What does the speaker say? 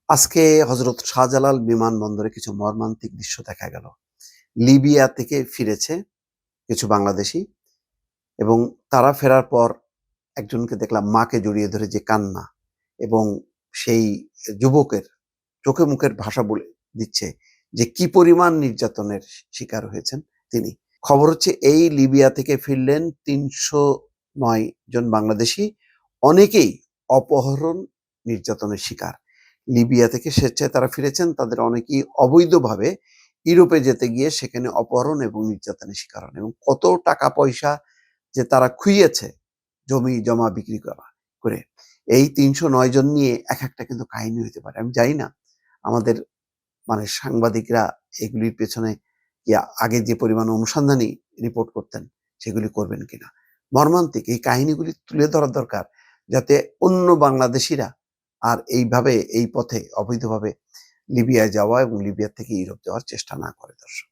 আজকে হজরত শাহজালাল বিমানবন্দরে কিছু মর্মান্তিক দৃশ্য দেখা গেল। লিবিয়া থেকে ফিরেছে কিছু বাংলাদেশী এবং তারা ফেরার পর একজনকে দেখলাম মাকে জড়িয়ে ধরে যে কান্না এবং সেই যুবকের চোখে মুখের ভাষা বলে দিচ্ছে যে কি পরিমাণ নির্যাতনের শিকার হয়েছেন তিনি। খবর হচ্ছে এই লিবিয়া থেকে ফিরলেন ৩০৯ জন বাংলাদেশী, অনেকেই অপহরণ নির্যাতনের শিকার। লিবিয়া থেকে স্বেচ্ছায় তারা ফিরেছেন, তাদের অনেকেই অবৈধভাবে ইউরোপে যেতে গিয়ে সেখানে অপহরণ এবং নির্যাতনের শিকার হন এবং কত টাকা পয়সা যে তারা খুইয়েছে জমি জমা বিক্রি করে। এই ৩০৯ জন নিয়ে এক একটা কিন্তু কাহিনী হইতে পারে। আমি জানি না আমাদের সাংবাদিকরা এগুলির পেছনে আগে যে পরিমাণ অনুসন্ধানী রিপোর্ট করতেন সেগুলি করবেন কিনা। মর্মান্তিক এই কাহিনীগুলি তুলে ধরা দরকার, যাতে অন্য বাংলাদেশিরা আর এইভাবে এই পথে অবৈধভাবে লিবিয়ায় যাওয়া এবং লিবিয়া থেকে ইউরোপ যাওয়ার চেষ্টা না করে। দর্শক।